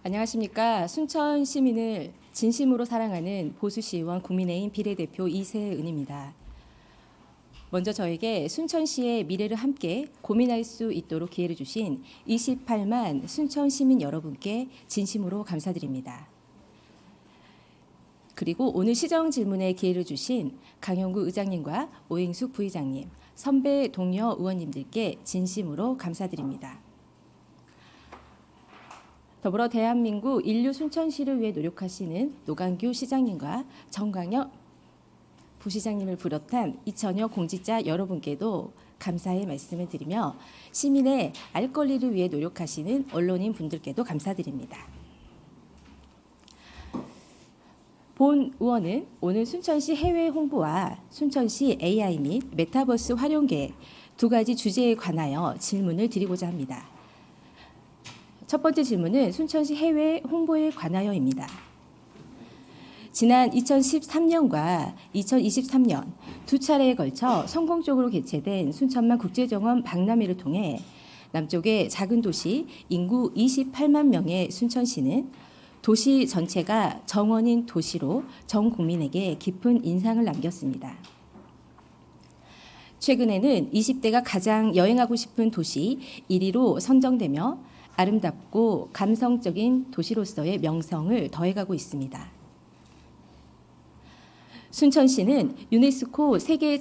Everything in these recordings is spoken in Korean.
안녕하십니까. 순천 시민을 진심으로 사랑하는 보수시의원 국민의힘 비례대표 이세은입니다. 먼저 저에게 순천시의 미래를 함께 고민할 수 있도록 기회를 주신 28만 순천 시민 여러분께 진심으로 감사드립니다. 그리고 오늘 시정 질문에 기회를 주신 강영구 의장님과 오행숙 부의장님, 선배 동료 의원님들께 진심으로 감사드립니다. 더불어 대한민국 인류 순천시를 위해 노력하시는 노광규 시장님과 정광혁 부시장님을 비롯한 이천여 공직자 여러분께도 감사의 말씀을 드리며 시민의 알 권리를 위해 노력하시는 언론인 분들께도 감사드립니다. 본 의원은 오늘 순천시 해외 홍보와 순천시 AI 및 메타버스 활용 계획 두 가지 주제에 관하여 질문을 드리고자 합니다. 첫 번째 질문은 순천시 해외 홍보에 관하여입니다. 지난 2013년과 2023년 두 차례에 걸쳐 성공적으로 개최된 순천만 국제정원 박람회를 통해 남쪽의 작은 도시 인구 28만 명의 순천시는 도시 전체가 정원인 도시로 전 국민에게 깊은 인상을 남겼습니다. 최근에는 20대가 가장 여행하고 싶은 도시 1위로 선정되며 아름답고 감성적인 도시로서의 명성을 더해가고 있습니다. 순천시는 유네스코 세계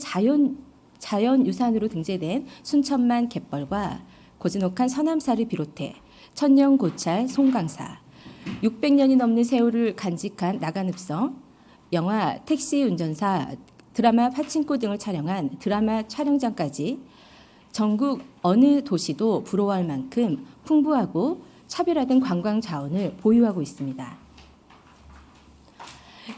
자연유산으로 등재된 순천만 갯벌과 고즈넉한 서남사를 비롯해 천년고찰 송강사, 600년이 넘는 세월을 간직한 나간읍성, 영화 택시 운전사, 드라마 파친코 등을 촬영한 드라마 촬영장까지 전국 어느 도시도 부러워할 만큼 풍부하고 차별화된 관광 자원을 보유하고 있습니다.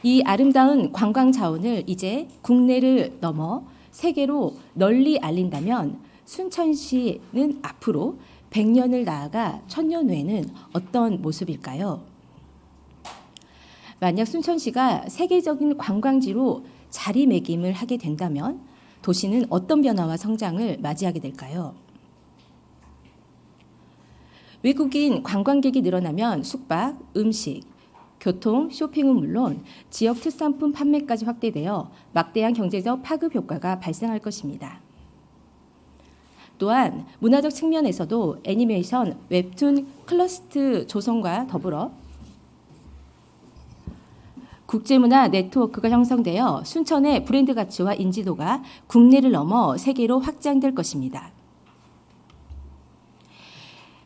이 아름다운 관광 자원을 이제 국내를 넘어 세계로 널리 알린다면 순천시는 앞으로 100년을 나아가 1000년 후에는 어떤 모습일까요? 만약 순천시가 세계적인 관광지로 자리매김을 하게 된다면 도시는 어떤 변화와 성장을 맞이하게 될까요? 외국인 관광객이 늘어나면 숙박, 음식, 교통, 쇼핑은 물론 지역 특산품 판매까지 확대되어 막대한 경제적 파급 효과가 발생할 것입니다. 또한 문화적 측면에서도 애니메이션, 웹툰 클러스터 조성과 더불어 국제문화 네트워크가 형성되어 순천의 브랜드 가치와 인지도가 국내를 넘어 세계로 확장될 것입니다.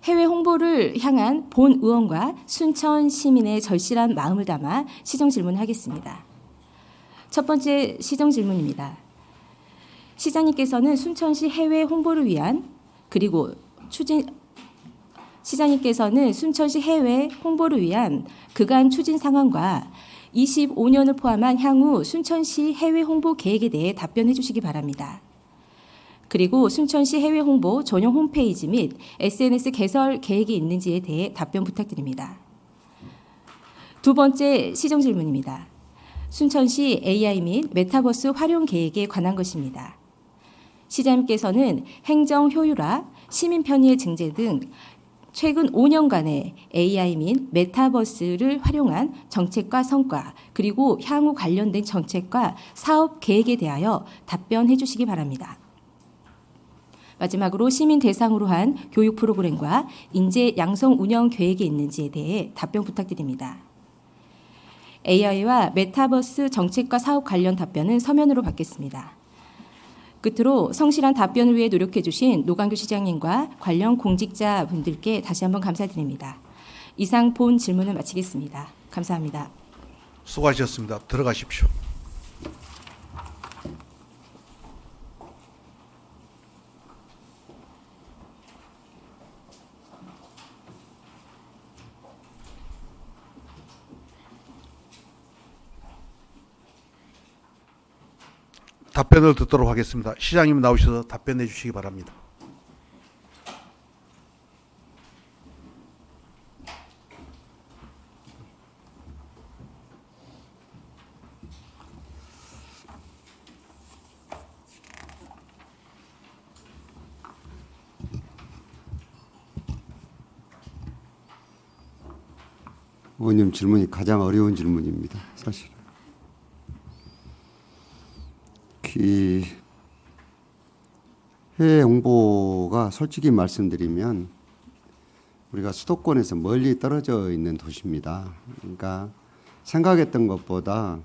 해외 홍보를 향한 본 의원과 순천 시민의 절실한 마음을 담아 시정 질문하겠습니다. 첫 번째 시정 질문입니다. 시장님께서는 순천시 해외 홍보를 위한 시장님께서는 순천시 해외 홍보를 위한 그간 추진 상황과 25년을 포함한 향후 순천시 해외 홍보 계획에 대해 답변해 주시기 바랍니다. 그리고 순천시 해외 홍보 전용 홈페이지 및 SNS 개설 계획이 있는지에 대해 답변 부탁드립니다. 두 번째 시정 질문입니다. 순천시 AI 및 메타버스 활용 계획에 관한 것입니다. 시장님께서는 행정 효율화, 시민 편의의 증대 등 최근 5년간의 AI 및 메타버스를 활용한 정책과 성과, 그리고 향후 관련된 정책과 사업 계획에 대하여 답변해 주시기 바랍니다. 마지막으로 시민 대상으로 한 교육 프로그램과 인재 양성 운영 계획이 있는지에 대해 답변 부탁드립니다. AI와 메타버스 정책과 사업 관련 답변은 서면으로 받겠습니다. 끝으로 성실한 답변을 위해 노력해 주신 노광규 시장님과 관련 공직자분들께 다시 한번 감사드립니다. 이상 본 질문을 마치겠습니다. 감사합니다. 수고하셨습니다. 들어가십시오. 답변을 듣도록 하겠습니다. 시장님 나오셔서 답변해 주시기 바랍니다. 의원님 질문이 가장 어려운 질문입니다. 사실. 그 해외 홍보가 솔직히 말씀드리면 우리가 수도권에서 멀리 떨어져 있는 도시입니다. 그러니까 생각했던 것보다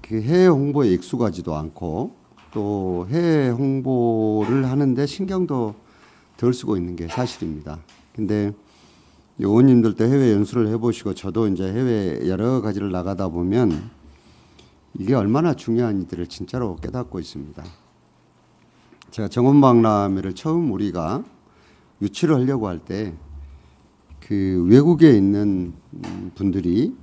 그 해외 홍보에 익숙하지도 않고 또 해외 홍보를 하는데 신경도 덜 쓰고 있는 게 사실입니다. 근데 의원님들도 해외 연수를 해보시고 저도 이제 해외 여러 가지를 나가다 보면 이게 얼마나 중요한 일들을 진짜로 깨닫고 있습니다. 제가 정원박람회를 처음 우리가 유치를 하려고 할 때 그 외국에 있는 분들이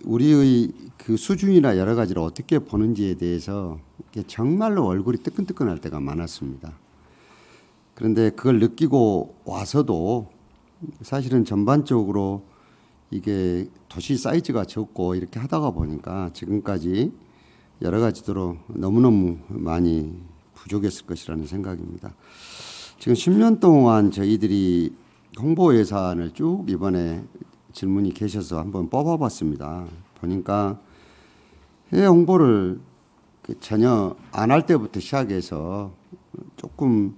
우리의 그 수준이나 여러 가지를 어떻게 보는지에 대해서 정말로 얼굴이 뜨끈뜨끈할 때가 많았습니다. 그런데 그걸 느끼고 와서도 사실은 전반적으로 이게 도시 사이즈가 적고 이렇게 하다가 보니까 지금까지 여러 가지로 너무너무 많이 부족했을 것이라는 생각입니다. 지금 10년 동안 저희들이 홍보 예산을 쭉 이번에 질문이 계셔서 한번 뽑아봤습니다. 보니까 해외 홍보를 전혀 안 할 때부터 시작해서 조금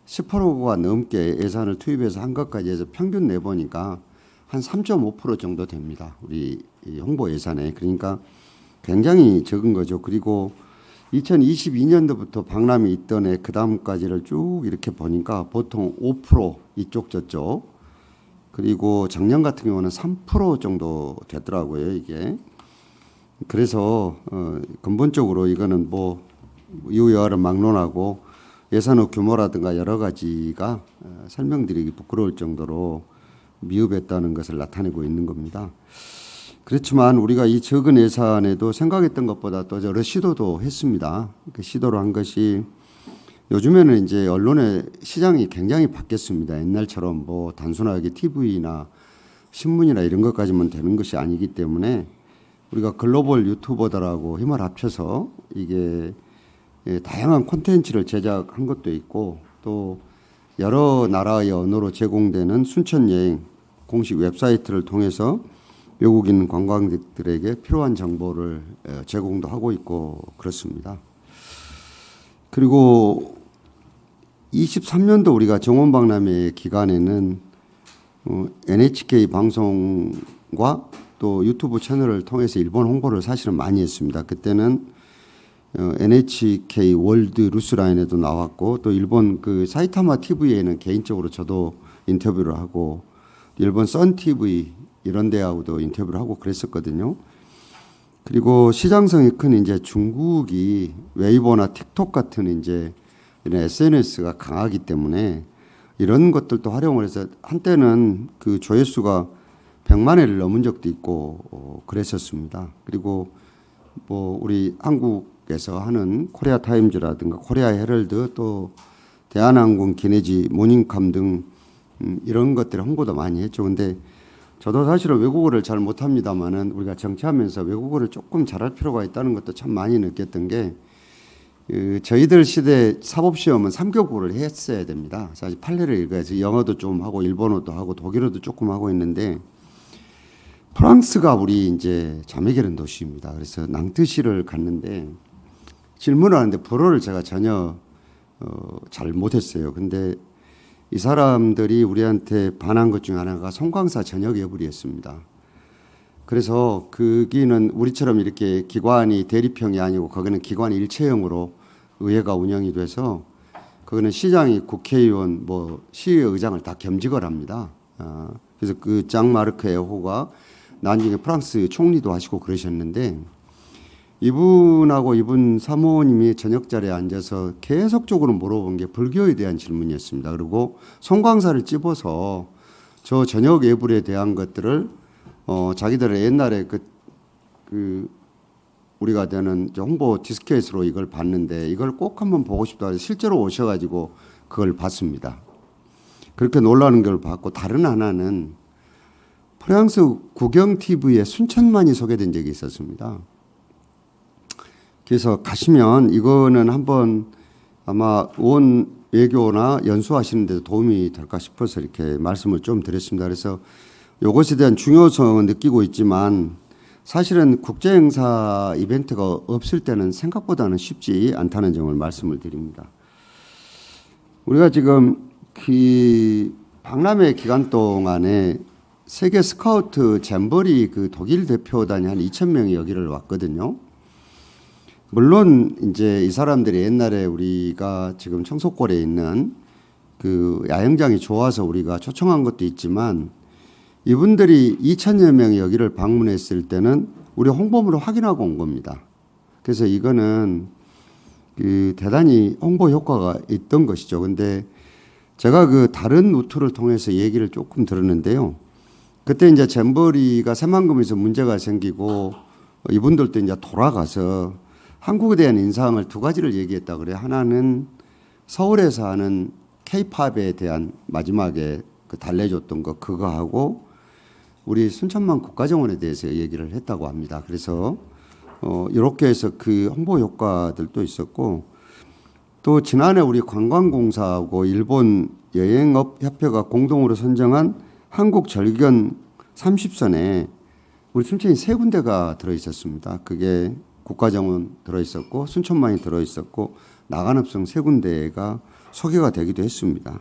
10%가 넘게 예산을 투입해서 한 것까지 해서 평균 내보니까 한 3.5% 정도 됩니다. 우리 홍보 예산에. 그러니까 굉장히 적은 거죠. 그리고 2022년도부터 박람회 있던 해 그 다음까지를 쭉 이렇게 보니까 보통 5% 이쪽 저쪽 그리고 작년 같은 경우는 3% 정도 되더라고요. 이게. 그래서 근본적으로 이거는 뭐 이유여하를 막론하고 예산의 규모라든가 여러 가지가 설명드리기 부끄러울 정도로 미흡했다는 것을 나타내고 있는 겁니다. 그렇지만 우리가 이 적은 예산에도 생각했던 것보다 또 여러 시도도 했습니다. 그 시도를 한 것이 요즘에는 이제 언론의 시장이 굉장히 바뀌었습니다. 옛날처럼 뭐 단순하게 TV나 신문이나 이런 것까지만 되는 것이 아니기 때문에 우리가 글로벌 유튜버들하고 힘을 합쳐서 이게 다양한 콘텐츠를 제작한 것도 있고 또 여러 나라의 언어로 제공되는 순천 여행 공식 웹사이트를 통해서 외국인 관광객들에게 필요한 정보를 제공도 하고 있고 그렇습니다. 그리고 23년도 우리가 정원박람회 기간에는 NHK 방송과 또 유튜브 채널을 통해서 일본 홍보를 사실은 많이 했습니다. 그때는 NHK 월드 루스라인에도 나왔고 또 일본 그 사이타마 TV에는 개인적으로 저도 인터뷰를 하고 일본 선 TV 이런 데하고도 인터뷰를 하고 그랬었거든요. 그리고 시장성이 큰 이제 중국이 웨이보나 틱톡 같은 이제 이런 SNS가 강하기 때문에 이런 것들도 활용을 해서 한때는 그 조회수가 100만 회를 넘은 적도 있고 그랬었습니다. 그리고 뭐 우리 한국에서 하는 코리아 타임즈라든가 코리아 헤럴드 또 대한항공 기내지 모닝캄 등 이런 것들을 홍보도 많이 했죠. 근데 저도 사실은 외국어를 잘 못합니다만은 우리가 정치하면서 외국어를 조금 잘할 필요가 있다는 것도 참 많이 느꼈던 게 저희들 시대 사법시험은 3교국을 했어야 됩니다. 사실 판례를 읽어야지 영어도 좀 하고 일본어도 하고 독일어도 조금 하고 있는데 프랑스가 우리 이제 자매결연 도시입니다. 그래서 낭트시를 갔는데 질문을 하는데 불어를 제가 전혀 잘 못했어요. 근데 이 사람들이 우리한테 반한 것 중에 하나가 송광사 전역 예불이었습니다. 그래서 거기는 우리처럼 이렇게 기관이 대리평이 아니고 거기는 기관이 일체형으로 의회가 운영이 돼서 거기는 시장이 국회의원 뭐 시의장을 다 겸직을 합니다. 그래서 그 장 마르크 에호가 나중에 프랑스 총리도 하시고 그러셨는데 이분하고 이분 사모님이 저녁 자리에 앉아서 계속적으로 물어본 게 불교에 대한 질문이었습니다. 그리고 송광사를 찝어서 저 저녁 예불에 대한 것들을 자기들의 옛날에 그 우리가 되는 홍보 디스켓으로 이걸 봤는데 이걸 꼭 한번 보고 싶다 해서 실제로 오셔가지고 그걸 봤습니다. 그렇게 놀라는 걸 봤고 다른 하나는 프랑스 국영 TV에 순천만이 소개된 적이 있었습니다. 그래서 가시면 이거는 한번 아마 의원 외교나 연수하시는 데도 도움이 될까 싶어서 이렇게 말씀을 좀 드렸습니다. 그래서 이것에 대한 중요성은 느끼고 있지만 사실은 국제행사 이벤트가 없을 때는 생각보다는 쉽지 않다는 점을 말씀을 드립니다. 우리가 지금 그 박람회 기간 동안에 세계 스카우트 잼버리 그 독일 대표단이 한 2,000명이 여기를 왔거든요. 물론 이제 이 사람들이 옛날에 우리가 지금 청소골에 있는 그 야영장이 좋아서 우리가 초청한 것도 있지만 이분들이 2,000여 명이 여기를 방문했을 때는 우리 홍보물을 확인하고 온 겁니다. 그래서 이거는 그 대단히 홍보 효과가 있던 것이죠. 근데 제가 그 다른 루트를 통해서 얘기를 조금 들었는데요. 그때 이제 잼버리가 새만금에서 문제가 생기고 이분들도 이제 돌아가서 한국에 대한 인상을 두 가지를 얘기했다 그래요. 하나는 서울에서 하는 K-팝에 대한 마지막에 그 달래줬던 거 그거 하고 우리 순천만 국가정원에 대해서 얘기를 했다고 합니다. 그래서 이렇게 해서 그 홍보 효과들도 있었고 또 지난해 우리 관광공사하고 일본 여행업 협회가 공동으로 선정한 한국 절견 30선에 우리 순천이 세 군데가 들어 있었습니다. 그게 국가정원 들어 있었고 순천만이 들어 있었고 나간읍성 세 군데가 소개가 되기도 했습니다.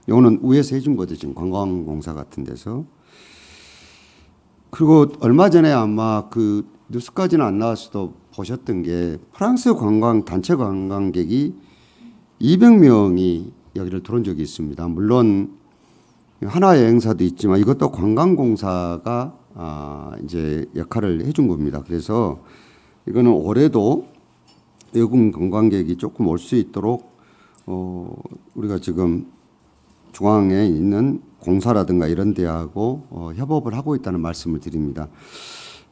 이거는 위에서 해준 거죠. 지금 관광공사 같은 데서. 그리고 얼마 전에 아마 그 뉴스까지는 안 나왔어도 보셨던 게 프랑스 단체 관광객이 200명이 여기를 들어온 적이 있습니다. 물론 하나 여행사도 있지만 이것도 관광공사가 이제 역할을 해준 겁니다. 그래서 이거는 올해도 외국 관광객이 조금 올 수 있도록 우리가 지금 중앙에 있는 공사라든가 이런 데하고 협업을 하고 있다는 말씀을 드립니다.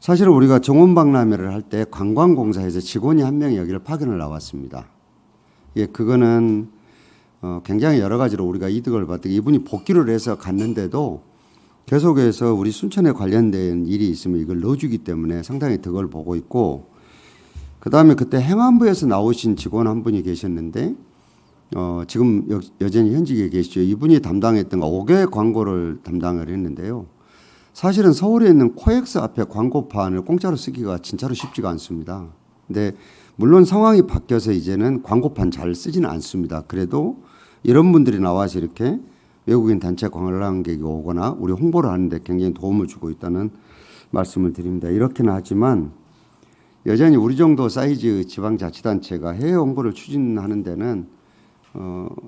사실은 우리가 정원박람회를 할 때 관광공사에서 직원이 한 명이 여기를 파견을 나왔습니다. 예, 그거는 굉장히 여러 가지로 우리가 이득을 받고 이분이 복귀를 해서 갔는데도 계속해서 우리 순천에 관련된 일이 있으면 이걸 넣어주기 때문에 상당히 덕을 보고 있고 그다음에 그때 행안부에서 나오신 직원 한 분이 계셨는데 지금 여전히 현직에 계시죠. 이분이 담당했던 5개 광고를 담당을 했는데요. 사실은 서울에 있는 코엑스 앞에 광고판을 공짜로 쓰기가 진짜로 쉽지가 않습니다. 근데 물론 상황이 바뀌어서 이제는 광고판 잘 쓰지는 않습니다. 그래도 이런 분들이 나와서 이렇게 외국인 단체 관광객이 오거나 우리 홍보를 하는데 굉장히 도움을 주고 있다는 말씀을 드립니다. 이렇게는 하지만 여전히 우리 정도 사이즈 지방자치단체가 해외 홍보를 추진하는 데는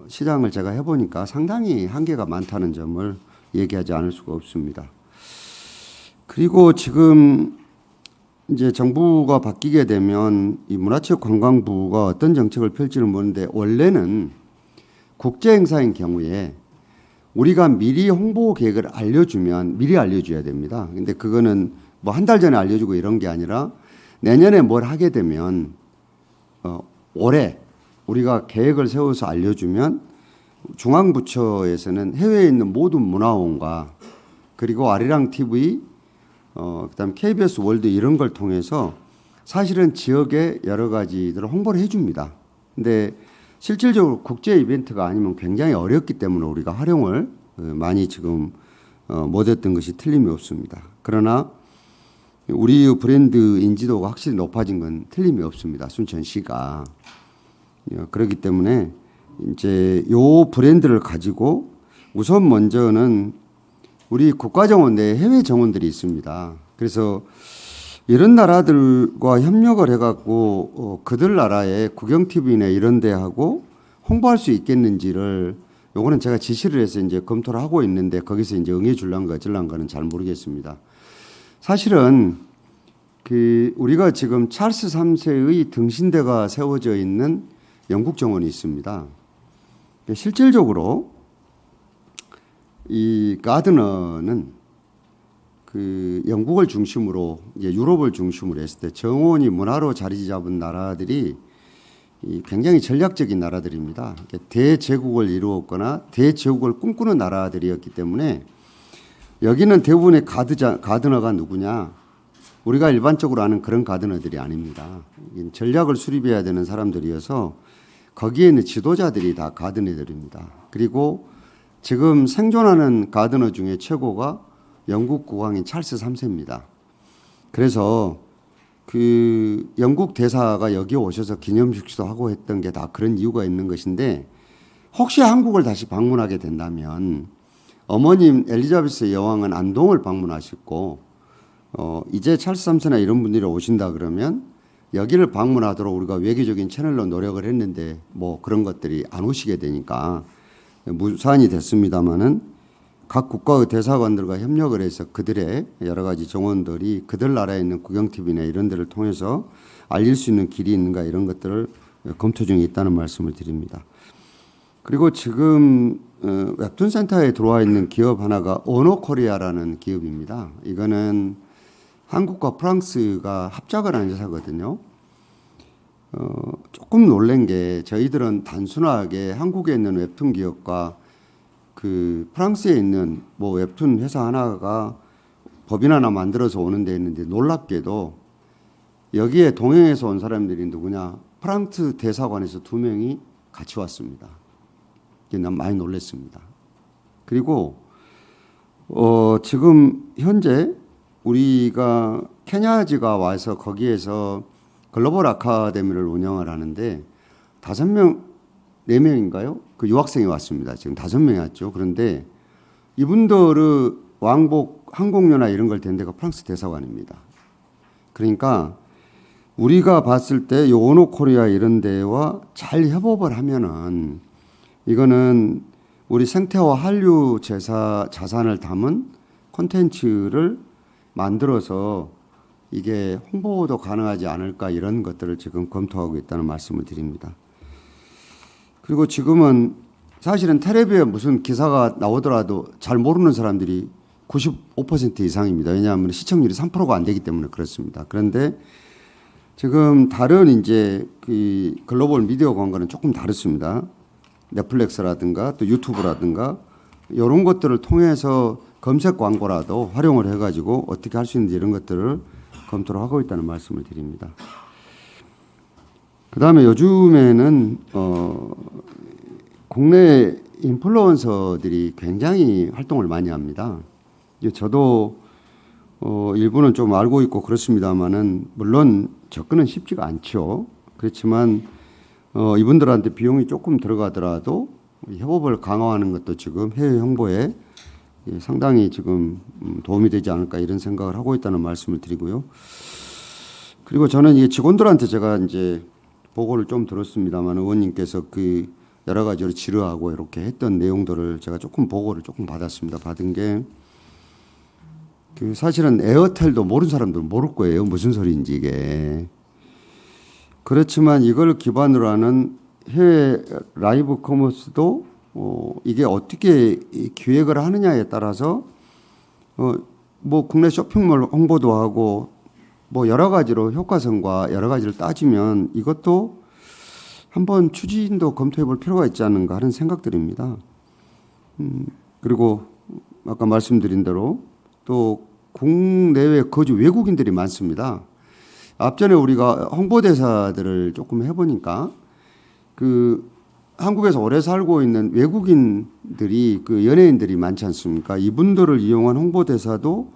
시장을 제가 해보니까 상당히 한계가 많다는 점을 얘기하지 않을 수가 없습니다. 그리고 지금 이제 정부가 바뀌게 되면 이 문화체육관광부가 어떤 정책을 펼지는 모르는데 원래는 국제 행사인 경우에 우리가 미리 홍보 계획을 알려주면 미리 알려줘야 됩니다. 근데 그거는 뭐 한 달 전에 알려주고 이런 게 아니라 내년에 뭘 하게 되면 올해 우리가 계획을 세워서 알려주면 중앙부처에서는 해외에 있는 모든 문화원과 그리고 아리랑 TV 그다음 KBS 월드 이런 걸 통해서 사실은 지역의 여러 가지들을 홍보를 해줍니다. 근데 실질적으로 국제 이벤트가 아니면 굉장히 어렵기 때문에 우리가 활용을 많이 지금 못했던 것이 틀림이 없습니다. 그러나 우리 브랜드 인지도가 확실히 높아진 건 틀림이 없습니다. 순천시가. 그렇기 때문에 이제 요 브랜드를 가지고 우선 먼저는 우리 국가정원 내에 해외 정원들이 있습니다. 그래서 이런 나라들과 협력을 해갖고 그들 나라의 국영TV나 이런 데하고 홍보할 수 있겠는지를 요거는 제가 지시를 해서 이제 검토를 하고 있는데 거기서 이제 응해줄란가 어쩔란가는 잘 모르겠습니다. 사실은 그 우리가 지금 찰스 3세의 등신대가 세워져 있는 영국 정원이 있습니다. 실질적으로 이 가드너는 그 영국을 중심으로 이제 유럽을 중심으로 했을 때 정원이 문화로 자리 잡은 나라들이 굉장히 전략적인 나라들입니다. 대제국을 이루었거나 대제국을 꿈꾸는 나라들이었기 때문에 여기는 대부분의 가드너가 누구냐? 우리가 일반적으로 아는 그런 가드너들이 아닙니다. 전략을 수립해야 되는 사람들이어서 거기에 있는 지도자들이 다 가드너들입니다. 그리고 지금 생존하는 가드너 중에 최고가 영국 국왕인 찰스 3세입니다. 그래서 그 영국 대사가 여기 오셔서 기념식도 하고 했던 게 다 그런 이유가 있는 것인데, 혹시 한국을 다시 방문하게 된다면 어머님 엘리자베스 여왕은 안동을 방문하셨고, 이제 찰스 3세나 이런 분들이 오신다 그러면 여기를 방문하도록 우리가 외교적인 채널로 노력을 했는데 뭐 그런 것들이 안 오시게 되니까 무산이 됐습니다마는 각 국가의 대사관들과 협력을 해서 그들의 여러 가지 정원들이 그들 나라에 있는 국영TV나 이런 데를 통해서 알릴 수 있는 길이 있는가 이런 것들을 검토 중에 있다는 말씀을 드립니다. 그리고 지금 웹툰 센터에 들어와 있는 기업 하나가 오노코리아라는 기업입니다. 이거는 한국과 프랑스가 합작을 한 회사거든요. 조금 놀란 게 저희들은 단순하게 한국에 있는 웹툰 기업과 그 프랑스에 있는 뭐 웹툰 회사 하나가 법인 하나 만들어서 오는 데 있는데, 놀랍게도 여기에 동행해서 온 사람들이 누구냐, 프랑스 대사관에서 2명이 같이 왔습니다. 이게 난 많이 놀랐습니다. 그리고 지금 현재 우리가 케냐지가 와서 거기에서 글로벌 아카데미를 운영을 하는데 5명, 4명인가요? 그 유학생이 왔습니다. 지금 5명이 왔죠. 그런데 이분들의 왕복 항공료나 이런 걸 댄 데가 프랑스 대사관입니다. 그러니까 우리가 봤을 때 요 오노코리아 이런 데와 잘 협업을 하면은 이거는 우리 생태와 한류 자산을 담은 콘텐츠를 만들어서 이게 홍보도 가능하지 않을까, 이런 것들을 지금 검토하고 있다는 말씀을 드립니다. 그리고 지금은 사실은 텔레비에 무슨 기사가 나오더라도 잘 모르는 사람들이 95% 이상입니다. 왜냐하면 시청률이 3%가 안 되기 때문에 그렇습니다. 그런데 지금 다른 이제 그 글로벌 미디어 광고는 조금 다릅니다. 넷플릭스라든가 또 유튜브라든가 이런 것들을 통해서 검색 광고라도 활용을 해가지고 어떻게 할 수 있는지 이런 것들을 검토를 하고 있다는 말씀을 드립니다. 그다음에 요즘에는 국내 인플루언서들이 굉장히 활동을 많이 합니다. 저도 일부는 좀 알고 있고 그렇습니다만은 물론 접근은 쉽지가 않죠. 그렇지만 이분들한테 비용이 조금 들어가더라도 협업을 강화하는 것도 지금 해외 홍보에 상당히 지금 도움이 되지 않을까, 이런 생각을 하고 있다는 말씀을 드리고요. 그리고 저는 이 직원들한테 제가 이제 보고를 좀 들었습니다만, 의원님께서 그 여러 가지로 지루하고 이렇게 했던 내용들을 제가 조금 보고를 조금 받았습니다. 받은 게 그 사실은 에어텔도 모르는 사람들은 모를 거예요. 무슨 소리인지 이게. 그렇지만 이걸 기반으로 하는 해외 라이브 커머스도 이게 어떻게 기획을 하느냐에 따라서 뭐 국내 쇼핑몰 홍보도 하고 뭐 여러 가지로 효과성과 여러 가지를 따지면 이것도 한번 추진도 검토해 볼 필요가 있지 않는가 하는 생각들입니다. 그리고 아까 말씀드린 대로 또 국내외 거주 외국인들이 많습니다. 앞전에 우리가 홍보대사들을 조금 해보니까 그 한국에서 오래 살고 있는 외국인들이 그 연예인들이 많지 않습니까? 이분들을 이용한 홍보대사도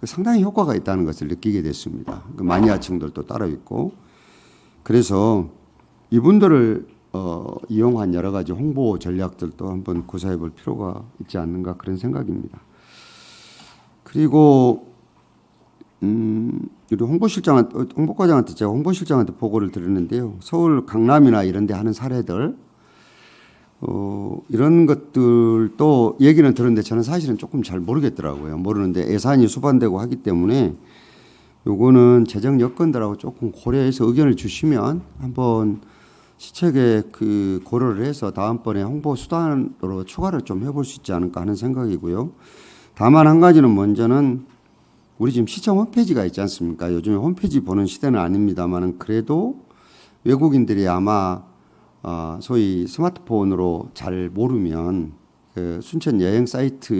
상당히 효과가 있다는 것을 느끼게 됐습니다. 그 마니아층들도 따로 있고, 그래서 이분들을 이용한 여러 가지 홍보 전략들도 한번 구사해 볼 필요가 있지 않는가, 그런 생각입니다. 그리고 우리 홍보과장한테 제가 홍보실장한테 보고를 드렸는데요. 서울 강남이나 이런 데 하는 사례들 이런 것들도 얘기는 들었는데 저는 사실은 조금 잘 모르겠더라고요. 모르는데 예산이 수반되고 하기 때문에 요거는 재정 여건들하고 조금 고려해서 의견을 주시면 한번 시책에 그 고려를 해서 다음번에 홍보 수단으로 추가를 좀 해볼 수 있지 않을까 하는 생각이고요. 다만 한 가지는 먼저는 우리 지금 시청 홈페이지가 있지 않습니까? 요즘에 홈페이지 보는 시대는 아닙니다만 그래도 외국인들이 아마 소위 스마트폰으로 잘 모르면 그 순천 여행 사이트가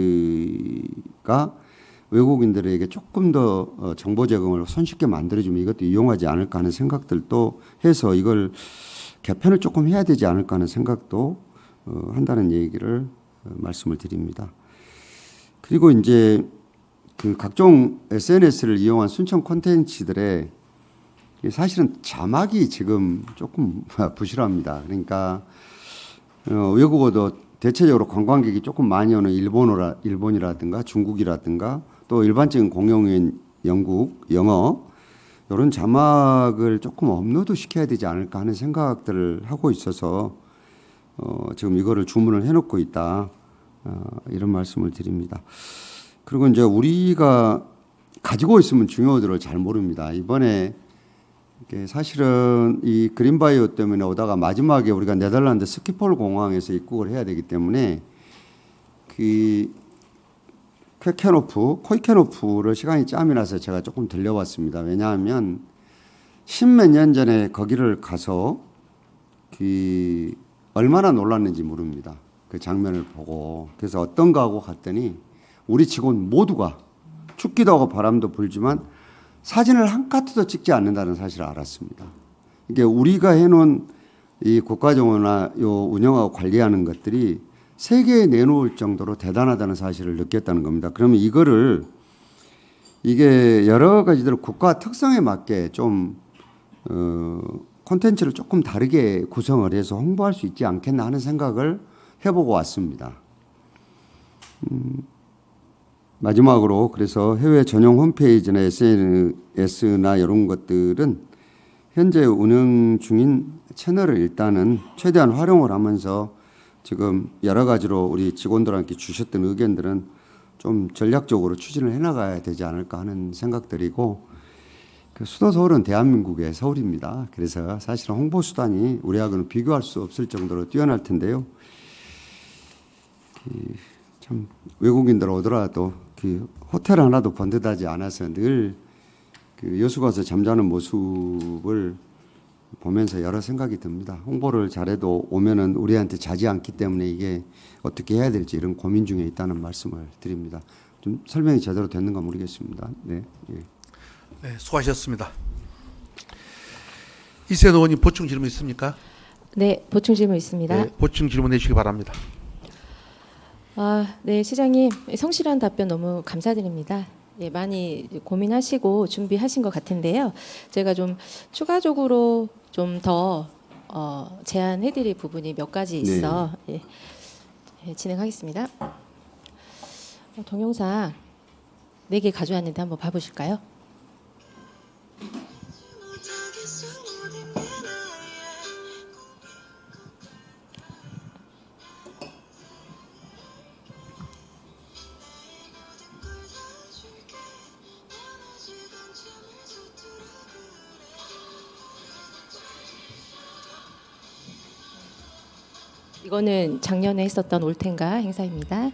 외국인들에게 조금 더 정보 제공을 손쉽게 만들어주면 이것도 이용하지 않을까 하는 생각들도 해서 이걸 개편을 조금 해야 되지 않을까 하는 생각도 한다는 얘기를 말씀을 드립니다. 그리고 이제 그 각종 SNS를 이용한 순천 콘텐츠들의 사실은 자막이 지금 조금 부실합니다. 그러니까 외국어도 대체적으로 관광객이 조금 많이 오는 일본이라든가 중국이라든가 또 일반적인 공용어인 영어 이런 자막을 조금 업로드 시켜야 되지 않을까 하는 생각들을 하고 있어서 지금 이거를 주문을 해놓고 있다 이런 말씀을 드립니다. 그리고 이제 우리가 가지고 있으면 중요도를 잘 모릅니다. 이번에 이게 사실은 이 그린바이오 때문에 오다가 마지막에 우리가 네덜란드 스키폴 공항에서 입국을 해야 되기 때문에 그 코이케노프를 시간이 짬이 나서 제가 조금 들려봤습니다. 왜냐하면 십몇 년 전에 거기를 가서 그 얼마나 놀랐는지 모릅니다. 그 장면을 보고 그래서 어떤가 하고 갔더니 우리 직원 모두가 춥기도 하고 바람도 불지만 사진을 한 카트도 찍지 않는다는 사실을 알았습니다. 이게 우리가 해놓은 이 국가정원화 요 운영하고 관리하는 것들이 세계에 내놓을 정도로 대단하다는 사실을 느꼈다는 겁니다. 그러면 이게 여러 가지들 국가 특성에 맞게 좀 콘텐츠를 조금 다르게 구성을 해서 홍보할 수 있지 않겠나 하는 생각을 해보고 왔습니다. 마지막으로 그래서 해외 전용 홈페이지나 SNS나 이런 것들은 현재 운영 중인 채널을 일단은 최대한 활용을 하면서 지금 여러 가지로 우리 직원들한테 주셨던 의견들은 좀 전략적으로 추진을 해나가야 되지 않을까 하는 생각들이고 그 수도 서울은 대한민국의 서울입니다. 그래서 사실은 홍보 수단이 우리하고는 비교할 수 없을 정도로 뛰어날 텐데요. 참 외국인들 오더라도 그 호텔 하나도 번듯하지 않아서 늘 그 여수 가서 잠자는 모습을 보면서 여러 생각이 듭니다. 홍보를 잘해도 오면은 우리한테 자지 않기 때문에 이게 어떻게 해야 될지 이런 고민 중에 있다는 말씀을 드립니다. 좀 설명이 제대로 됐는가 모르겠습니다. 네, 예. 네, 수고하셨습니다. 이세노 의원님 보충 질문 있습니까? 네, 보충 질문 있습니다. 네, 보충 질문 내주시기 바랍니다. 네, 시장님 성실한 답변 너무 감사드립니다. 예, 많이 고민하시고 준비하신 것 같은데요. 제가 좀 추가적으로 좀 더 제안해드릴 부분이 몇 가지 있어 진행하겠습니다. 동영상 4개 가져왔는데 한번 봐보실까요? 이거는 작년에 했었던 올텐가 행사입니다.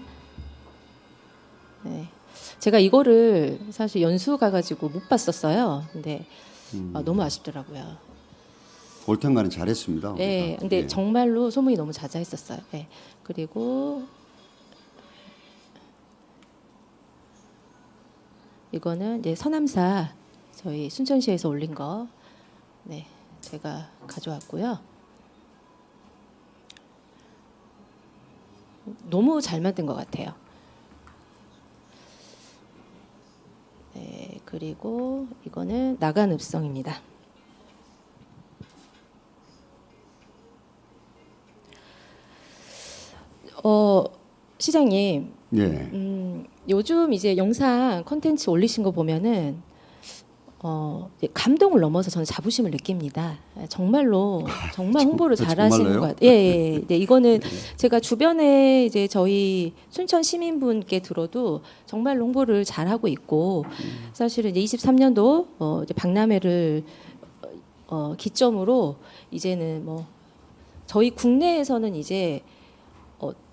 네. 제가 이거를 사실 연수 가가지고 못 봤었어요. 근데 너무 아쉽더라고요. 올텐가는 잘했습니다. 네, 우리가. 근데 예. 정말로 소문이 너무 자자했었어요. 네. 그리고 이거는 이제 서남사 저희 순천시에서 올린 거, 네, 제가 가져왔고요. 너무 잘 만든 것 같아요. 네, 그리고 이거는 나간읍성입니다. 시장님, 예. 요즘 이제 영상 콘텐츠 올리신 거 보면은 이제 감동을 넘어서 저는 자부심을 느낍니다. 정말로 정말 홍보를 잘하시는 정말로요? 것 같아요. 예. 네, 이거는 제가 주변에 이제 저희 순천 시민분께 들어도 정말로 홍보를 잘하고 있고 사실은 이제 23년도 이제 박람회를 기점으로 이제는 뭐 저희 국내에서는 이제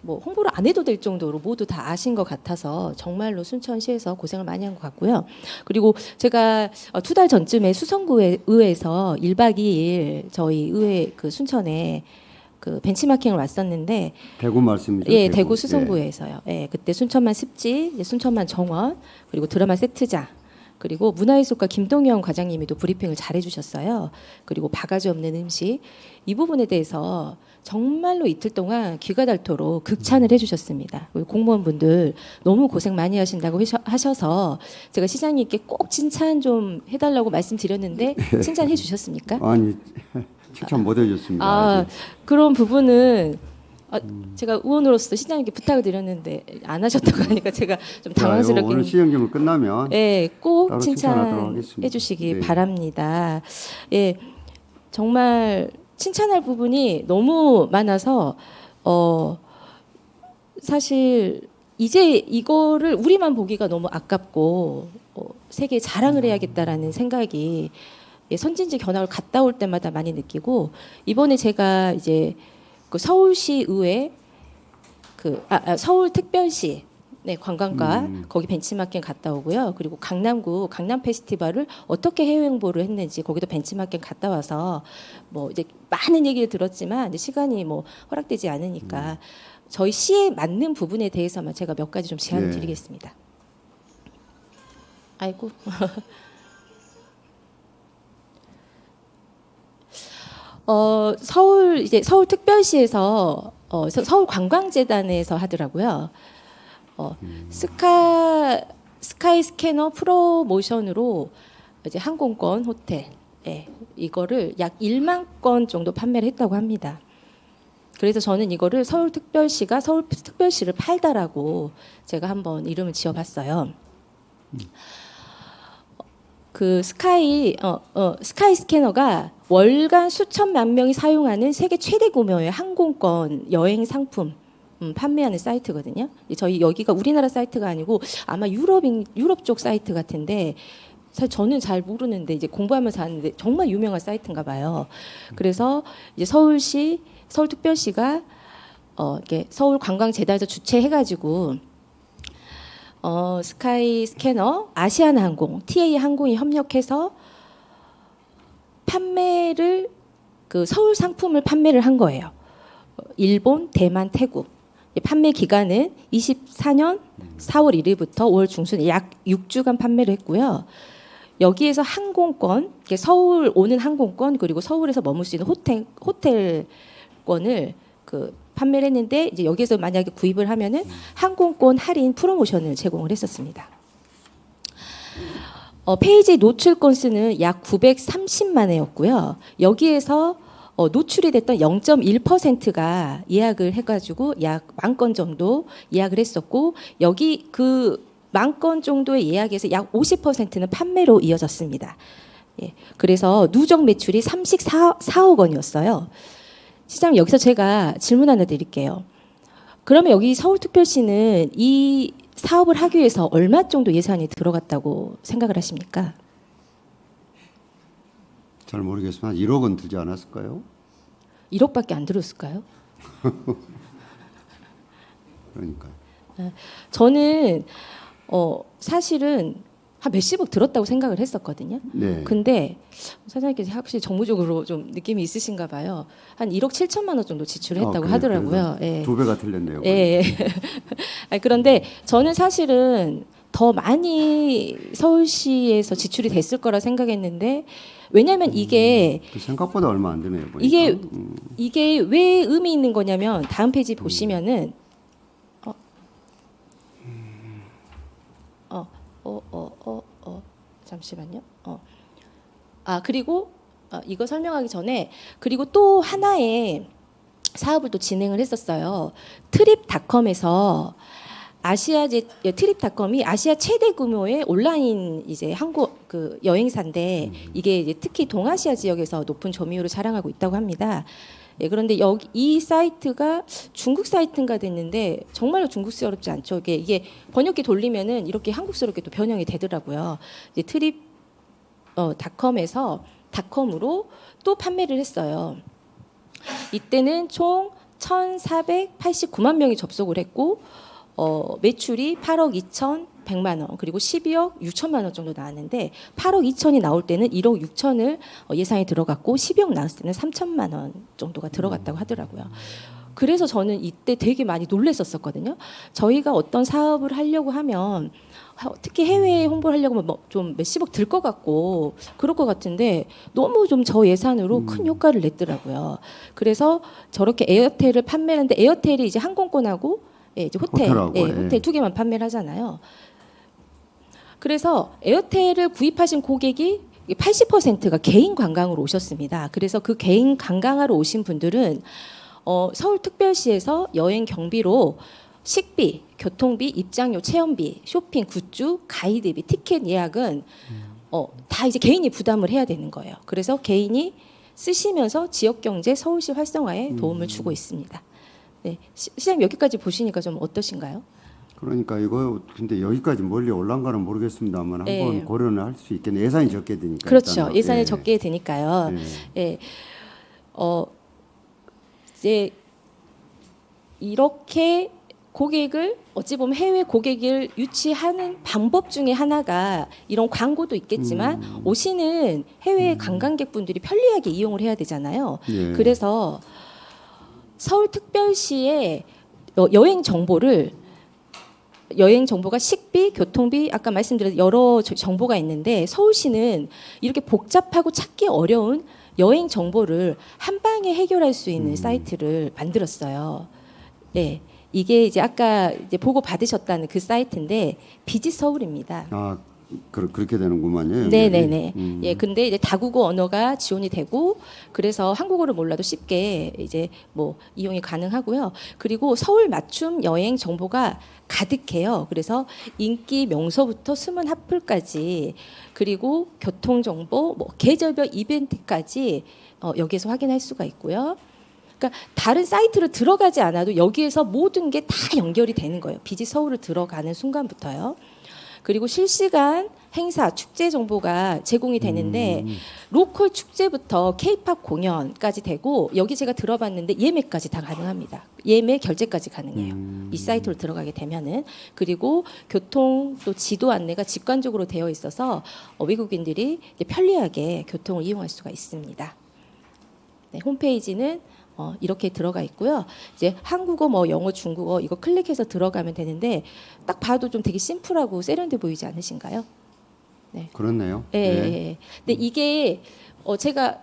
뭐 홍보를 안 해도 될 정도로 모두 다 아신 것 같아서 정말로 순천시에서 고생을 많이 한 것 같고요. 그리고 제가 2달 전쯤에 수성구의회에서 1박 2일 저희 의회 그 순천에 그 벤치마킹을 왔었는데 대구 말씀이죠? 예, 대구 수성구에서요. 예, 그때 순천만 습지, 이제 순천만 정원, 그리고 드라마 세트장, 그리고 문화예술가 김동영 과장님이 또 브리핑을 잘 해주셨어요. 그리고 바가지 없는 음식 이 부분에 대해서 정말로 이틀 동안 귀가 닳도록 극찬을 해주셨습니다. 그리고 공무원분들 너무 고생 많이 하신다고 하셔서 제가 시장님께 꼭 칭찬 좀 해달라고 말씀드렸는데 칭찬해 주셨습니까? 아니 칭찬 못 해줬습니다. 아, 그런 부분은 제가 의원으로서 시장님께 부탁을 드렸는데 안 하셨다고 하니까 제가 좀 당황스럽긴. 오늘 시행점을 끝나면 네, 꼭 따로 칭찬하도록 칭찬해 하겠습니다. 주시기 네. 바랍니다. 예, 정말 칭찬할 부분이 너무 많아서 사실 이제 이거를 우리만 보기가 너무 아깝고 세계에 자랑을 해야겠다라는 생각이 선진지 견학을 갔다 올 때마다 많이 느끼고 이번에 제가 이제 그 서울시 의회 서울특별시 네, 관광과 거기 벤치마킹 갔다 오고요. 그리고 강남구 강남 페스티벌을 어떻게 해외 홍보를 했는지 거기도 벤치마킹 갔다 와서 뭐 이제 많은 얘기를 들었지만 이제 시간이 뭐 허락되지 않으니까 저희 시에 맞는 부분에 대해서만 제가 몇 가지 좀 제안을 네. 드리겠습니다. 아이고. 서울특별시에서 서울관광재단에서 하더라고요. 스카이 스캐너 프로모션으로 이제 항공권, 호텔, 이거를 약 1만 건 정도 판매를 했다고 합니다. 그래서 저는 이거를 서울특별시가 서울특별시를 팔다라고 제가 한번 이름을 지어봤어요. 그 스카이 스캐너가 월간 수천만 명이 사용하는 세계 최대 규모의 항공권 여행 상품 판매하는 사이트거든요. 저희 여기가 우리나라 사이트가 아니고 아마 유럽 쪽 사이트 같은데 사실 저는 잘 모르는데 이제 공부하면서 아는데 정말 유명한 사이트인가 봐요. 그래서 이제 서울특별시가 이렇게 서울관광재단에서 주최해가지고 스카이 스캐너, 아시아나항공, TA 항공이 협력해서 판매를 그 서울 상품을 판매를 한 거예요. 일본, 대만, 태국. 판매 기간은 24년 4월 1일부터 5월 중순 약 6주간 판매를 했고요. 여기에서 항공권, 서울 오는 항공권 그리고 서울에서 머물 수 있는 호텔권을 판매를 했는데 이제 여기에서 만약에 구입을 하면은 항공권 할인 프로모션을 제공을 했었습니다. 페이지 노출 건수는 약 930만 회였고요. 여기에서 노출이 됐던 0.1%가 예약을 해가지고 약 10,000건 정도 예약을 했었고 여기 그 10,000건 정도의 예약에서 약 50%는 판매로 이어졌습니다. 예, 그래서 누적 매출이 34억 원이었어요. 시장님 여기서 제가 질문 하나 드릴게요. 그러면 여기 서울특별시는 이 사업을 하기 위해서 얼마 정도 예산이 들어갔다고 생각을 하십니까? 잘 모르겠지만 1억 원 들지 않았을까요? 1억밖에 안 들었을까요? 그러니까 저는 사실은 한 몇십억 들었다고 생각을 했었거든요. 네. 근데 사장님께서 확실히 정무적으로 좀 느낌이 있으신가 봐요. 한 1억 7천만 원 정도 지출을 했다고 하더라고요. 예. 두 배가 틀렸네요. 예. 아니, 그런데 저는 사실은 더 많이 서울시에서 지출이 됐을 거라 생각했는데 왜냐하면 이게 생각보다 얼마 안 되네요. 보니까. 이게 왜 의미 있는 거냐면 다음 페이지 보시면은 잠시만요. 그리고 이거 설명하기 전에 그리고 또 하나의 사업을 또 진행을 했었어요. 트립닷컴에서 트립닷컴이 아시아 최대 규모의 온라인 이제 한국 그 여행사인데 이게 이제 특히 동아시아 지역에서 높은 점유율을 자랑하고 있다고 합니다. 예, 그런데 여기 이 사이트가 중국 사이트인가 됐는데 정말로 중국스럽지 않죠. 이게 번역기 돌리면은 이렇게 한국스럽게 또 변형이 되더라고요. 이제 트립 닷컴에서 닷컴으로 또 판매를 했어요. 이때는 총 1,489만 명이 접속을 했고 매출이 8억 2,100만 원 그리고 12억 6천만 원 정도 나왔는데 8억 2천이 나올 때는 1억 6천을 예산이 들어갔고 12억 나왔을 때는 3천만 원 정도가 들어갔다고 하더라고요. 그래서 저는 이때 되게 많이 놀랬었거든요. 저희가 어떤 사업을 하려고 하면 특히 해외 홍보를 하려고 하면 좀 몇십억 들 것 같고 그럴 것 같은데 너무 좀 저 예산으로 큰 효과를 냈더라고요. 그래서 저렇게 에어텔을 판매하는데 에어텔이 이제 항공권하고 이제 호텔하고, 호텔 두 개만 판매를 하잖아요. 그래서 에어텔을 구입하신 고객이 80%가 개인 관광으로 오셨습니다. 그래서 그 개인 관광하러 오신 분들은 서울특별시에서 여행 경비로 식비, 교통비, 입장료, 체험비, 쇼핑, 굿즈, 가이드비, 티켓 예약은 다 이제 개인이 부담을 해야 되는 거예요. 그래서 개인이 쓰시면서 지역 경제, 서울시 활성화에 도움을 주고 있습니다. 네, 시장님 여기까지 보시니까 좀 어떠신가요? 그러니까 이거 근데 여기까지 멀리 올라간가는 모르겠습니다만 한번 네. 고려는 할 수 있겠네. 예산이 적게 되니까. 그렇죠. 일단은. 예산이 예. 적게 되니까요. 예. 이제 이렇게 고객을 어찌 보면 해외 고객을 유치하는 방법 중에 하나가 이런 광고도 있겠지만 오시는 해외 관광객분들이 편리하게 이용을 해야 되잖아요. 예. 그래서 서울특별시의 여행 정보가 식비, 교통비, 아까 말씀드린 여러 정보가 있는데 서울시는 이렇게 복잡하고 찾기 어려운 여행 정보를 한 방에 해결할 수 있는 사이트를 만들었어요. 네, 이게 이제 아까 이제 보고 받으셨다는 그 사이트인데 비지 서울입니다. 아 그렇게 되는구만요. 네네네. 예, 근데 이제 다국어 언어가 지원이 되고 그래서 한국어를 몰라도 쉽게 이제 뭐 이용이 가능하고요. 그리고 서울 맞춤 여행 정보가 가득해요. 그래서 인기 명소부터 숨은 핫플까지 그리고 교통 정보, 뭐 계절별 이벤트까지 여기에서 확인할 수가 있고요. 그러니까 다른 사이트로 들어가지 않아도 여기에서 모든 게 다 연결이 되는 거예요. 비지 서울을 들어가는 순간부터요. 그리고 실시간 행사, 축제 정보가 제공이 되는데 로컬 축제부터 K-팝 공연까지 되고 여기 제가 들어봤는데 예매까지 다 가능합니다. 예매 결제까지 가능해요. 이 사이트로 들어가게 되면은 그리고 교통 또 지도 안내가 직관적으로 되어 있어서 외국인들이 이제 편리하게 교통을 이용할 수가 있습니다. 네, 홈페이지는 이렇게 들어가 있고요. 이제 한국어, 뭐 영어, 중국어 이거 클릭해서 들어가면 되는데 딱 봐도 좀 되게 심플하고 세련돼 보이지 않으신가요? 네. 그렇네요. 예. 예. 예. 근데 이게 제가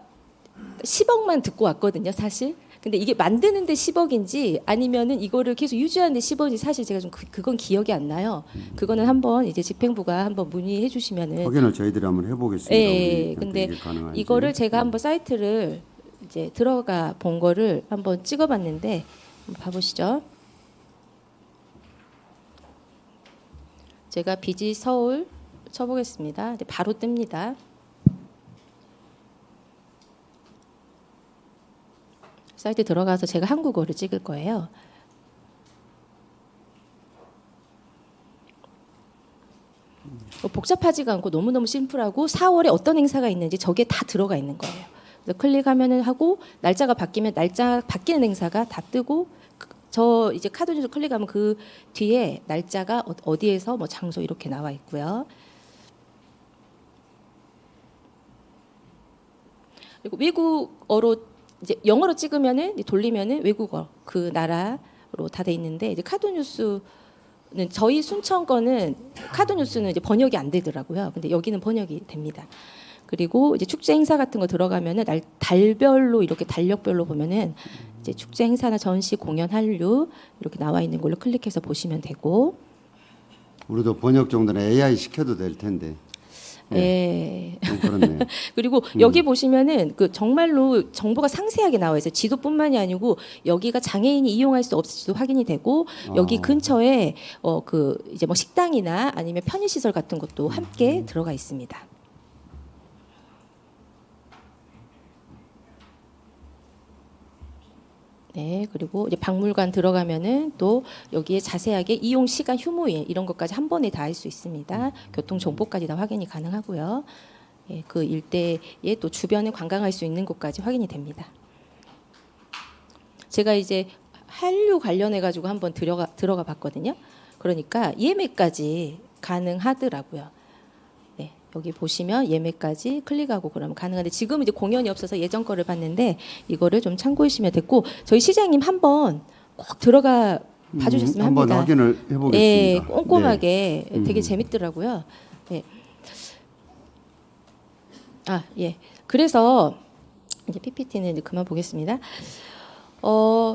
10억만 듣고 왔거든요, 사실. 근데 이게 만드는데 10억인지 아니면은 이거를 계속 유지하는데 10억인지 사실 제가 좀 그건 기억이 안 나요. 그거는 한번 이제 집행부가 한번 문의해 주시면은. 확인을 저희들이 한번 해보겠습니다. 예. 우리 근데 이게 가능한지. 이거를 제가 한번 사이트를 이제 들어가 본 거를 한번 찍어봤는데 한번 봐보시죠. 제가 비지 서울 쳐보겠습니다. 근데 바로 뜹니다. 사이트 들어가서 제가 한국어를 찍을 거예요. 복잡하지가 않고 너무너무 심플하고 4월에 어떤 행사가 있는지 저게 다 들어가 있는 거예요. 그래서 클릭하면은 하고 날짜가 바뀌면 날짜 바뀌는 행사가 다 뜨고 저 이제 카드 뉴스 클릭하면 그 뒤에 날짜가 어디에서 뭐 장소 이렇게 나와 있고요. 그리고 외국어로 이제 영어로 찍으면은 돌리면은 외국어 그 나라로 다 돼 있는데 이제 카드 뉴스는 저희 순천 거는 카드 뉴스는 이제 번역이 안 되더라고요. 근데 여기는 번역이 됩니다. 그리고 이제 축제 행사 같은 거 들어가면은 달별로 이렇게 달력별로 보면은 이제 축제 행사나 전시, 공연, 한류 이렇게 나와 있는 걸로 클릭해서 보시면 되고. 우리도 번역 정도는 AI 시켜도 될 텐데. 예. 좀 그렇네요. 그리고 여기 보시면은 그 정말로 정보가 상세하게 나와 있어요. 지도뿐만이 아니고 여기가 장애인이 이용할 수 없을지도 확인이 되고 여기 근처에 그 이제 뭐 식당이나 아니면 편의 시설 같은 것도 함께 들어가 있습니다. 네, 그리고 이제 박물관 들어가면은 또 여기에 자세하게 이용 시간, 휴무일 이런 것까지 한 번에 다 할 수 있습니다. 교통 정보까지 다 확인이 가능하고요. 예, 그 일대에 또 주변에 관광할 수 있는 곳까지 확인이 됩니다. 제가 이제 한류 관련해 가지고 한번 들어가 봤거든요. 그러니까 예매까지 가능하더라고요. 네, 여기 보시면 예매까지 클릭하고 그러면 가능한데 지금 이제 공연이 없어서 예전 거를 봤는데 이거를 좀 참고해 주시면 됐고 저희 시장님 한번 꼭 들어가 봐주셨으면 한번 합니다. 확인을 해보겠습니다. 예, 꼼꼼하게 네. 되게 재밌더라고요. 예. 아, 예. 그래서 이제 PPT는 이제 그만 보겠습니다.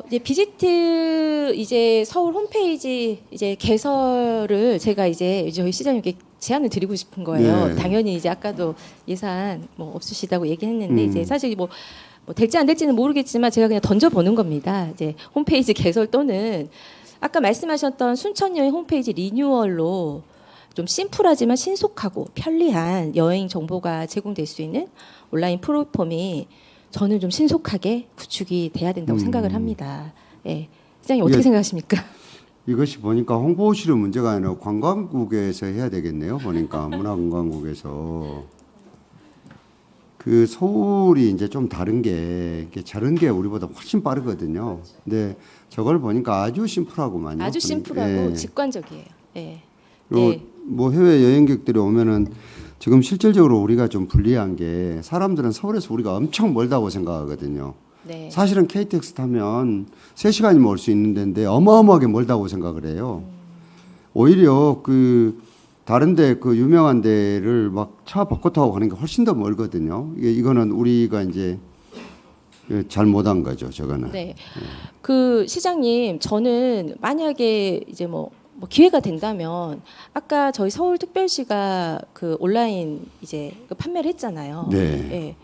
이제 비지트 이제 서울 홈페이지 이제 개설을 제가 이제 저희 시장님께 제안을 드리고 싶은 거예요. 네. 당연히 이제 아까도 예산 뭐 없으시다고 얘기했는데 이제 음. 사실 뭐 될지 안 될지는 모르겠지만 제가 그냥 던져보는 겁니다. 이제 홈페이지 개설 또는 아까 말씀하셨던 순천 여행 홈페이지 리뉴얼로 좀 심플하지만 신속하고 편리한 여행 정보가 제공될 수 있는 온라인 플랫폼이 저는 좀 신속하게 구축이 돼야 된다고 생각을 합니다. 예. 시장님 어떻게 이게- 생각하십니까? 이것이 보니까 홍보실의 문제가 아니라 관광국에서 해야 되겠네요. 보니까 문화관광국에서 그 서울이 이제 좀 다른 게 이게 저런 게 우리보다 훨씬 빠르거든요. 근데 저걸 보니까 아주 심플하고만요. 아주 심플하고 예. 직관적이에요. 예. 그리고 네. 뭐 해외 여행객들이 오면은 지금 실질적으로 우리가 좀 불리한 게 사람들은 서울에서 우리가 엄청 멀다고 생각하거든요. 네. 사실은 KTX 타면 3시간이면 올 수 있는 데인데 어마어마하게 멀다고 생각을 해요. 오히려 그 다른데 그 유명한 데를 막 차 바꿔 타고 가는 게 훨씬 더 멀거든요. 이거는 우리가 이제 잘 못한 거죠, 저거는. 네. 그 시장님, 저는 만약에 이제 뭐 기회가 된다면 아까 저희 서울특별시가 그 온라인 이제 그 판매를 했잖아요. 네. 예.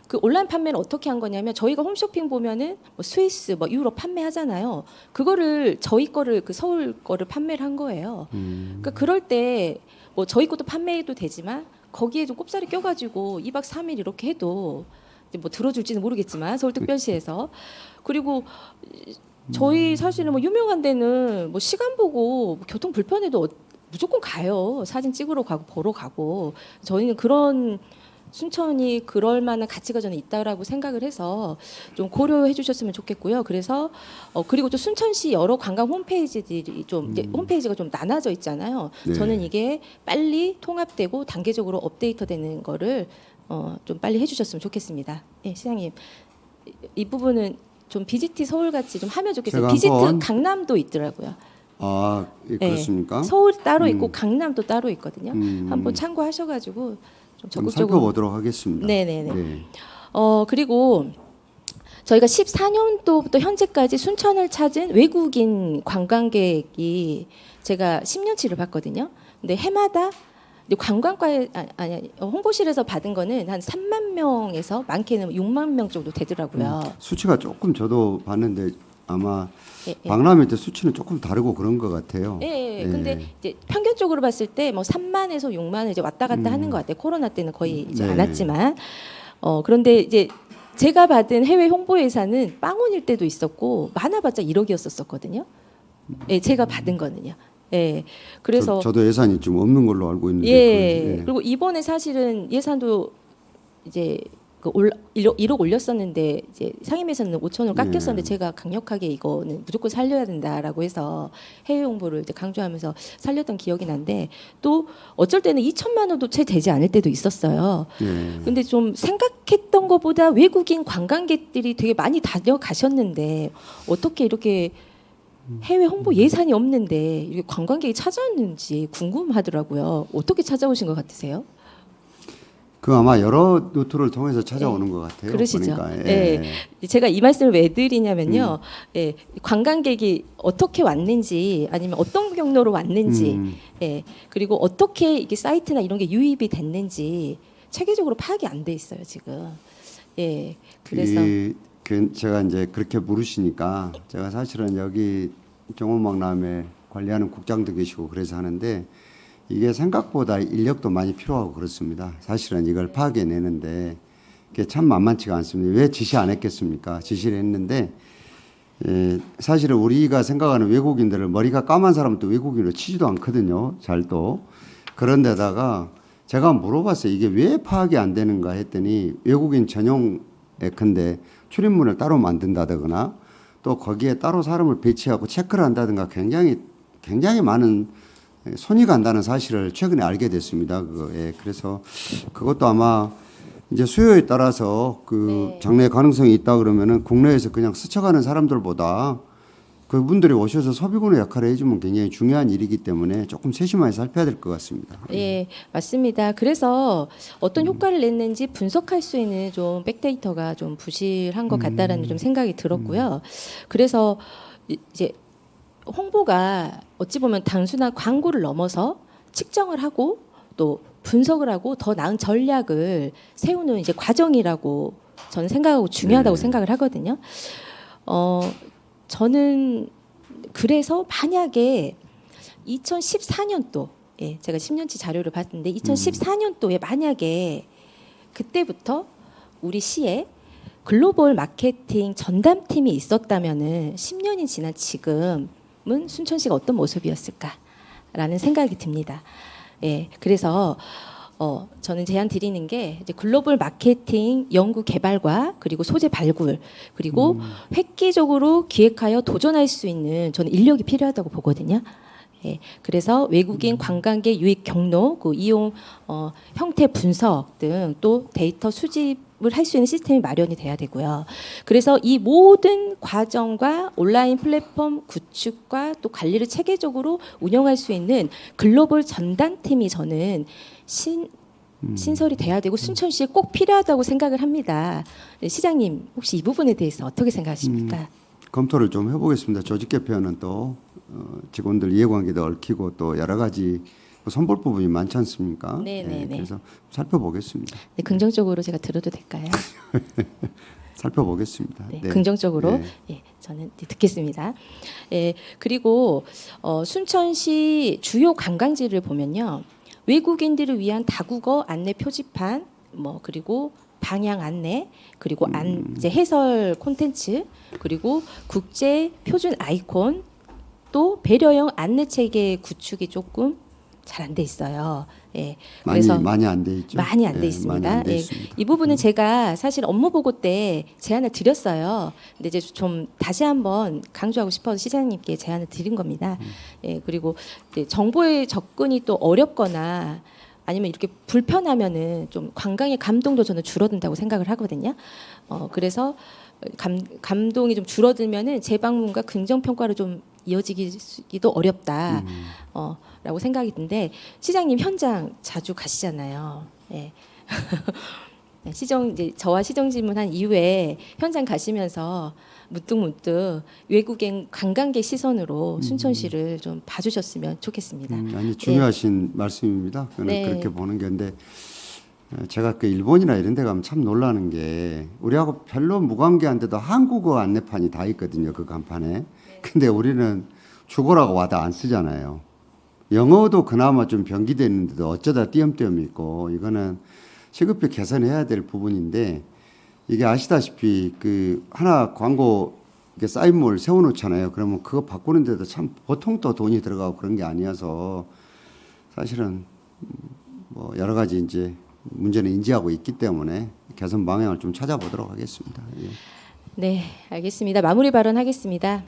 그 온라인 판매를 어떻게 한 거냐면 저희가 홈쇼핑 보면은 뭐 스위스, 뭐 유럽 판매하잖아요. 그거를 저희 거를 그 서울 거를 판매를 한 거예요. 그러니까 그럴 때 뭐 저희 것도 판매해도 되지만 거기에 좀 꼽사리 껴가지고 2박 3일 이렇게 해도 이제 뭐 들어줄지는 모르겠지만 서울특별시에서 그리고 저희 사실은 뭐 유명한 데는 뭐 시간 보고 뭐 교통 불편해도 무조건 가요. 사진 찍으러 가고 보러 가고 저희는 그런 순천이 그럴 만한 가치가 저는 있다라고 생각을 해서 좀 고려해 주셨으면 좋겠고요. 그래서 그리고 또 순천시 여러 관광 홈페이지들이 좀 이제 홈페이지가 좀 나눠져 있잖아요. 네. 저는 이게 빨리 통합되고 단계적으로 업데이트되는 거를 좀 빨리 해주셨으면 좋겠습니다. 예, 시장님 이 부분은 좀 비지트 서울 같이 좀 하면 좋겠어요. 제가 비지트 한번- 강남도 있더라고요. 아, 예, 그렇습니까? 서울이 따로 있고 강남도 따로 있거든요. 음. 한번 참고하셔가지고 좀 좀 적극적으로. 살펴보도록 하겠습니다. 네네네. 네. 그리고 저희가 14년도부터 현재까지 순천을 찾은 외국인 관광객이 제가 10년치를 봤거든요. 근데 해마다 이제 관광과에 아니 홍보실에서 받은 거는 한 3만 명에서 많게는 6만 명 정도 되더라고요. 수치가 조금 저도 봤는데 아마 예, 예. 박람회 때 수치는 조금 다르고 그런 것 같아요. 예, 예. 근데 이제 평균적으로 봤을 때 뭐 3만에서 6만을 이제 왔다 갔다 하는 것 같아요. 코로나 때는 거의 이제 네. 안 왔지만, 그런데 이제 제가 받은 해외 홍보 예산은 빵원일 때도 있었고 많아봤자 1억이었었거든요. 예, 제가 받은 거는요. 예, 그래서 저도 예산이 좀 없는 걸로 알고 있는데. 예, 예. 그리고 이번에 사실은 예산도 이제 그 1억 올렸었는데 이제 상임에서는 5천을 깎였었는데 예. 제가 강력하게 이거는 무조건 살려야 된다라고 해서 해외 홍보를 이제 강조하면서 살렸던 기억이 난데 또 어쩔 때는 2천만 원도 채 되지 않을 때도 있었어요. 예. 근데 좀 생각했던 것보다 외국인 관광객들이 되게 많이 다녀가셨는데 어떻게 이렇게 해외 홍보 예산이 없는데 이렇게 관광객이 찾아왔는지 궁금하더라고요. 어떻게 찾아오신 것 같으세요? 그 아마 여러 루트를 통해서 찾아오는 것 같아요. 그러시죠. 보니까. 예. 제가 이 말씀을 왜 드리냐면요. 예, 관광객이 어떻게 왔는지 아니면 어떤 경로로 왔는지 예, 그리고 어떻게 이게 사이트나 이런 게 유입이 됐는지 체계적으로 파악이 안 돼 있어요 지금. 예, 그래서 제가 이제 그렇게 물으시니까 제가 사실은 여기 정원박람회 관리하는 국장도 계시고 그래서 하는데 이게 생각보다 인력도 많이 필요하고 그렇습니다. 사실은 이걸 파악해내는데 이게 참 만만치가 않습니다. 왜 지시 안 했겠습니까? 지시를 했는데 사실은 우리가 생각하는 외국인들을 머리가 까만 사람은 또 외국인으로 치지도 않거든요. 잘 또. 그런데다가 제가 물어봤어요. 이게 왜 파악이 안 되는가 했더니 외국인 전용 예컨대 출입문을 따로 만든다거나 또 거기에 따로 사람을 배치하고 체크를 한다든가 굉장히 많은 손이 간다는 사실을 최근에 알게 됐습니다. 그거에 그래서 그것도 아마 이제 수요에 따라서 그 장래 가능성이 있다 그러면은 국내에서 그냥 스쳐가는 사람들보다 그분들이 오셔서 소비군의 역할을 해주면 굉장히 중요한 일이기 때문에 조금 세심하게 살펴야 될 것 같습니다. 예, 맞습니다. 그래서 어떤 효과를 냈는지 분석할 수 있는 좀 백데이터가 좀 부실한 것 같다라는 좀 생각이 들었고요. 그래서 이제 홍보가 어찌 보면 단순한 광고를 넘어서 측정을 하고 또 분석을 하고 더 나은 전략을 세우는 이제 과정이라고 저는 생각하고 중요하다고 생각을 하거든요. 저는 그래서 만약에 2014년도 예, 제가 10년치 자료를 봤는데 2014년도에 만약에 그때부터 우리 시에 글로벌 마케팅 전담팀이 있었다면은 10년이 지난 지금은 순천시가 어떤 모습이었을까라는 생각이 듭니다. 예, 그래서 저는 제안 드리는 게 이제 글로벌 마케팅 연구 개발과 그리고 소재 발굴 그리고 획기적으로 기획하여 도전할 수 있는 저는 인력이 필요하다고 보거든요. 예, 그래서 외국인 관광객 유입 경로, 그 이용 형태 분석 등 또 데이터 수집을 할 수 있는 시스템이 마련이 돼야 되고요. 그래서 이 모든 과정과 온라인 플랫폼 구축과 또 관리를 체계적으로 운영할 수 있는 글로벌 전담팀이 저는 신설이 돼야 되고 순천시에 꼭 필요하다고 생각을 합니다. 네, 시장님 혹시 이 부분에 대해서 어떻게 생각하십니까? 검토를 좀 해보겠습니다. 조직 개편은 또 직원들 이해관계도 얽히고 또 여러 가지 선볼 부분이 많지 않습니까? 네네네. 그래서 살펴보겠습니다. 네, 긍정적으로 제가 들어도 될까요? 살펴보겠습니다. 네, 긍정적으로 네. 예, 저는 듣겠습니다. 예, 그리고 순천시 주요 관광지를 보면요, 외국인들을 위한 다국어 안내 표지판, 뭐 그리고 방향 안내, 그리고 이제 해설 콘텐츠, 그리고 국제 표준 아이콘, 또 배려형 안내 체계 구축이 조금 잘 안 돼 있어요. 예, 그래서 많이 안 돼 있죠. 많이 안 돼 네, 있습니다. 많이 안 돼 예, 있습니다. 이 부분은 제가 사실 업무 보고 때 제안을 드렸어요. 근데 이제 좀 다시 한번 강조하고 싶어서 시장님께 제안을 드린 겁니다. 예, 그리고 이제 정보의 접근이 또 어렵거나 아니면 이렇게 불편하면은 좀 관광의 감동도 저는 줄어든다고 생각을 하거든요. 그래서 감동이 좀 줄어들면은 재방문과 긍정 평가로 좀 이어지기도 어렵다. 라고 생각이 드는데 시장님 현장 자주 가시잖아요. 예. 이제 저와 시정 질문한 이후에 현장 가시면서 문득 외국인 관광객 시선으로 순천시를 좀 봐주셨으면 좋겠습니다. 아니 중요하신 말씀입니다. 저는 네. 그렇게 보는 건데 제가 그 일본이나 이런 데 가면 참 놀라는 게 우리하고 별로 무관계한데도 한국어 안내판이 다 있거든요. 그 간판에. 근데 우리는 죽어라고 와다 안 쓰잖아요. 영어도 그나마 좀 병기되는데도 어쩌다 띄엄띄엄 있고 이거는 시급히 개선해야 될 부분인데 이게 아시다시피 그 하나 광고 이렇게 사인몰 세워놓잖아요. 그러면 그거 바꾸는데도 참 보통 또 돈이 들어가고 그런 게 아니어서 사실은 뭐 여러 가지 이제 문제는 인지하고 있기 때문에 개선 방향을 좀 찾아보도록 하겠습니다. 예. 네, 알겠습니다. 마무리 발언하겠습니다.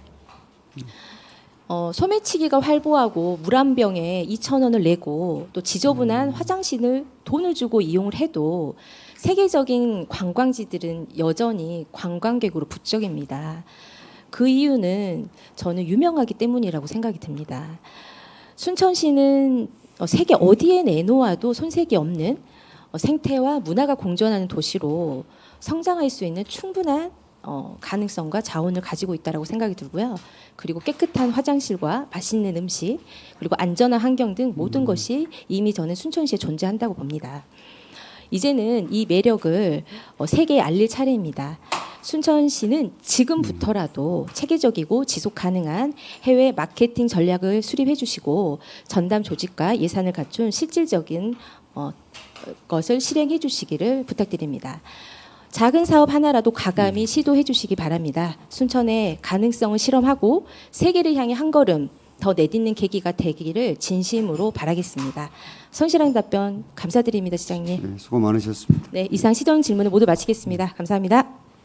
소매치기가 활보하고 물 한 병에 2,000원을 내고 또 지저분한 화장실을 돈을 주고 이용을 해도 세계적인 관광지들은 여전히 관광객으로 부쩍입니다. 그 이유는 저는 유명하기 때문이라고 생각이 듭니다. 순천시는 세계 어디에 내놓아도 손색이 없는 생태와 문화가 공존하는 도시로 성장할 수 있는 충분한 가능성과 자원을 가지고 있다라고 생각이 들고요. 그리고 깨끗한 화장실과 맛있는 음식 그리고 안전한 환경 등 모든 것이 이미 저는 순천시에 존재한다고 봅니다. 이제는 이 매력을 세계에 알릴 차례입니다. 순천시는 지금부터라도 체계적이고 지속 가능한 해외 마케팅 전략을 수립해 주시고 전담 조직과 예산을 갖춘 실질적인 것을 실행해 주시기를 부탁드립니다. 작은 사업 하나라도 과감히 시도해 주시기 바랍니다. 순천의 가능성을 실험하고 세계를 향해 한 걸음 더 내딛는 계기가 되기를 진심으로 바라겠습니다. 성실한 답변 감사드립니다, 시장님. 네, 수고 많으셨습니다. 네, 이상 시정 질문을 모두 마치겠습니다. 감사합니다.